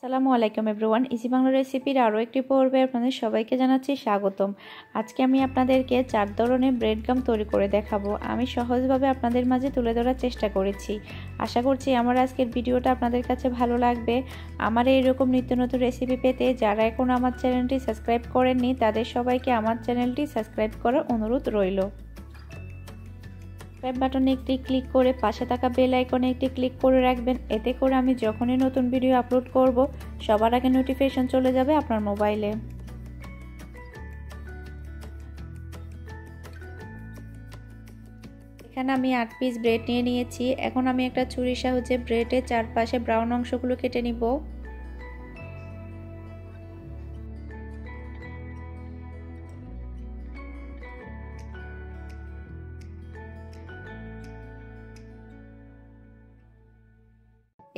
আসসালামু আলাইকুম everyone, easy Bangla রেসিপির আরও একটি পর্বে আপনাদের সবাইকে জানাচ্ছি স্বাগতম। আজকে আমি আপনাদেরকে 4 ধরনের ব্রেড গাম তৈরি করে দেখাবো। আমি সহজভাবে আপনাদের মাঝে তুলে ধরার চেষ্টা করেছি। আশা করছি আমার আজকের ভিডিওটা আপনাদের কাছে ভালো লাগবে। আমার এইরকম নিত্য নতুন রেসিপি পেতে যারা এখন আমার চ্যানেলটি সাবস্ক্রাইব করেননি তাদের সবাইকে আমার চ্যানেলটি সাবস্ক্রাইব করার অনুরোধ রইল। সাবস্ক্রাইব বাটনে একটি ক্লিক করে পাশে থাকা বেল আইকনে একটি ক্লিক করে রাখবেন। এতে করে আমি যখনই নতুন ভিডিও আপলোড করব সবার আগে নোটিফিকেশন চলে যাবে আপনার মোবাইলে। এখানে আমি 8 পিস ব্রেড নিয়ে নিয়েছি। এখন আমি একটা ছুরির সাহায্যে ব্রেডের চারপাশে ব্রাউন অংশগুলো কেটে নিব।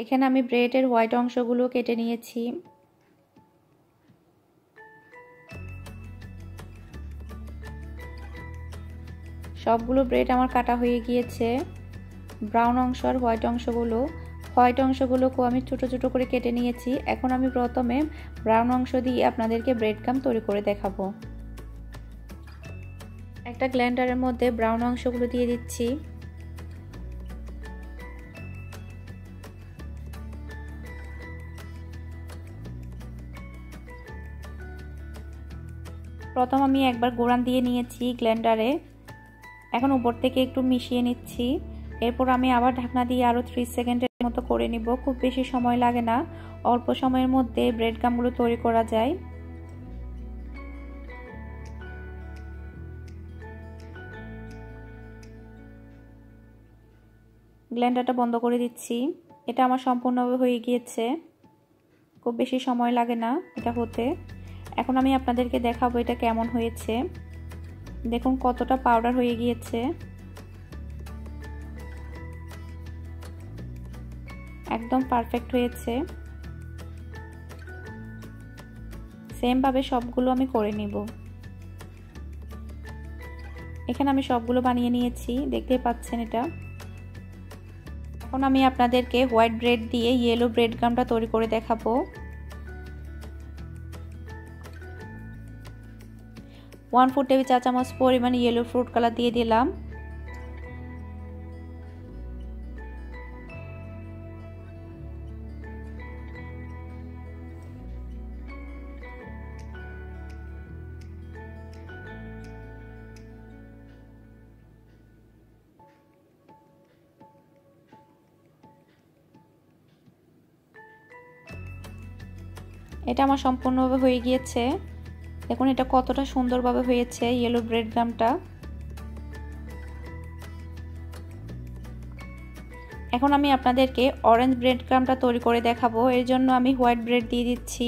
এখানে আমি ব্রেডের হোয়াইট অংশগুলো কেটে নিয়েছি। সবগুলো ব্রেড আমার কাটা হয়ে গিয়েছে। ব্রাউন অংশ আর হোয়াইট অংশগুলোকেও আমি ছোট ছোট করে কেটে নিয়েছি। এখন আমি প্রথমে ব্রাউন অংশ দিয়ে আপনাদেরকে ব্রেড গাম তৈরি করে দেখাবো। একটা ব্লেন্ডারের মধ্যে ব্রাউন অংশগুলো দিয়ে দিচ্ছি। প্রথম আমি একবার গোড়ান দিয়ে নিয়েছি ব্লেন্ডারে। এখন উপর থেকে একটু মিশিয়ে নিচ্ছি। এরপর আমি আবার ঢাকনা দিয়ে আরও 30 সেকেন্ডের মতো করে নিব। খুব বেশি সময় লাগে না, অল্প সময়ের মধ্যে ব্রেড গামগুলো তৈরি করা যায়। ব্লেন্ডারটা বন্ধ করে দিচ্ছি। এটা আমার সম্পূর্ণভাবে হয়ে গিয়েছে, খুব বেশি সময় লাগে না এটা হতে। এখন আমি আপনাদেরকে দেখাবো এটা কেমন হয়েছে। দেখুন কতটা পাউডার হয়ে গিয়েছে, একদম পারফেক্ট হয়েছে। সেম ভাবে সবগুলো আমি করে নিব। এখানে আমি সবগুলো বানিয়ে নিয়েছি, দেখতেই পাচ্ছেন এটা। এখন আমি আপনাদেরকে হোয়াইট ব্রেড দিয়ে ইয়েলো ব্রেড গামটা তৈরি করে দেখাবো। 1/4 টেবিল চা চামচ পরিমাণ ইয়েলো ফ্রুট কালার দিয়ে দিলাম। এটা আমার সম্পূর্ণভাবে হয়ে গিয়েছে। দেখুন এটা কতটা সুন্দরভাবে হয়েছে ইয়েলো ব্রেড গামটা। এখন আমি আপনাদেরকে অরেঞ্জ ব্রেড গামটা তৈরি করে দেখাবো। এর জন্য আমি হোয়াইট ব্রেড দিয়ে দিচ্ছি।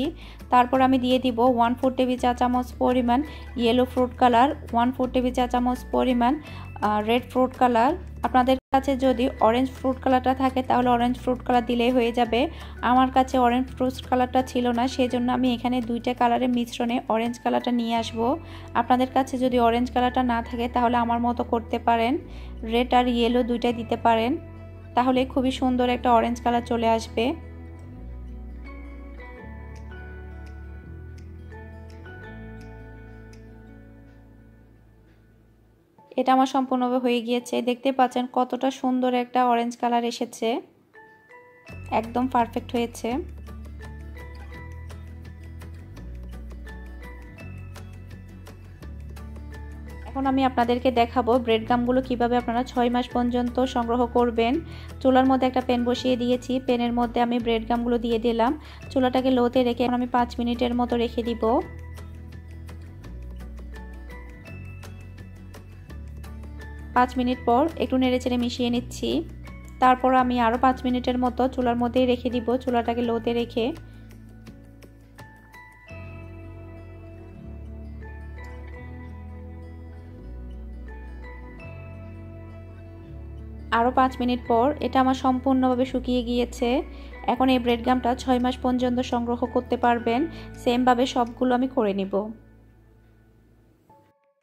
তারপর আমি দিয়ে দিব 1/4 টেবিল চা চামচ পরিমাণ ইয়েলো ফ্রুট কালার, 1/4 টেবিল চা চামচ পরিমাণ রেড ফ্রুট কালার। আপনাদের কাছে যদি অরেঞ্জ ফ্রুট কালারটা থাকে তাহলে অরেঞ্জ ফ্রুট কালার দিলেই হয়ে যাবে। আমার কাছে অরেঞ্জ ফ্রুট কালারটা ছিল না, সেজন্য আমি এখানে দুইটা কালারের মিশ্রণে অরেঞ্জ কালারটা নিয়ে আসব। আপনাদের কাছে যদি অরেঞ্জ কালারটা না থাকে তাহলে আমার মতো করতে পারেন, রেড আর ইয়েলো দুইটাই দিতে পারেন, তাহলে খুবই সুন্দর একটা অরেঞ্জ কালার চলে আসবে। এটা আমার সম্পূর্ণভাবে হয়ে গিয়েছে। দেখতে পাচ্ছেন কতটা সুন্দর একটা অরেঞ্জ কালার এসেছে, একদম পারফেক্ট হয়েছে। এখন আমি আপনাদেরকে দেখাবো ব্রেড গামগুলো কিভাবে আপনারা 6 মাস পর্যন্ত সংগ্রহ করবেন। চুলার মধ্যে একটা প্যান বসিয়ে দিয়েছি, প্যানের মধ্যে আমি ব্রেড গামগুলো দিয়ে দিলাম। চুলাটাকে লোতে রেখে আমি 5 মিনিটের মতো রেখে দিব। 5 মিনিট পর একটু নেড়েচেড়ে মিশিয়ে নিচ্ছি। তারপর আমি আরও 5 মিনিটের মতো চুলার মধ্যেই রেখে দিব, চুলাটাকে লোতে রেখে। আরও 5 মিনিট পর এটা আমার সম্পূর্ণভাবে শুকিয়ে গিয়েছে। এখন এই ব্রেড গামটা 6 মাস পর্যন্ত সংগ্রহ করতে পারবেন। সেমভাবে সবগুলো আমি করে নিব।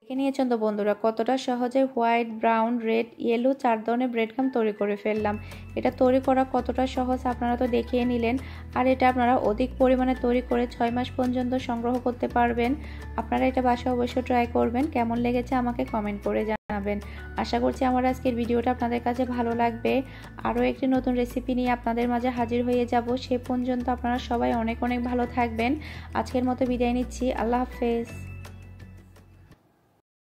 দেখে নিয়েছেন তো বন্ধুরা কতটা সহজে হোয়াইট, ব্রাউন, রেড, ইয়েলো 4 ধরনের ব্রেড ক্রাম্ব তৈরি করে ফেললাম। এটা তৈরি করা কতটা সহজ আপনারা তো দেখিয়ে নিলেন। আর এটা আপনারা অধিক পরিমাণে তৈরি করে 6 মাস পর্যন্ত সংগ্রহ করতে পারবেন। আপনারা এটা বাসায় অবশ্যই ট্রাই করবেন। কেমন লেগেছে আমাকে কমেন্ট করে জানাবেন। আশা করছি আমার আজকের ভিডিওটা আপনাদের কাছে ভালো লাগবে। আরও একটি নতুন রেসিপি নিয়ে আপনাদের মাঝে হাজির হয়ে যাব। সে পর্যন্ত আপনারা সবাই অনেক অনেক ভালো থাকবেন। আজকের মতো বিদায় নিচ্ছি। আল্লাহ হাফেজ।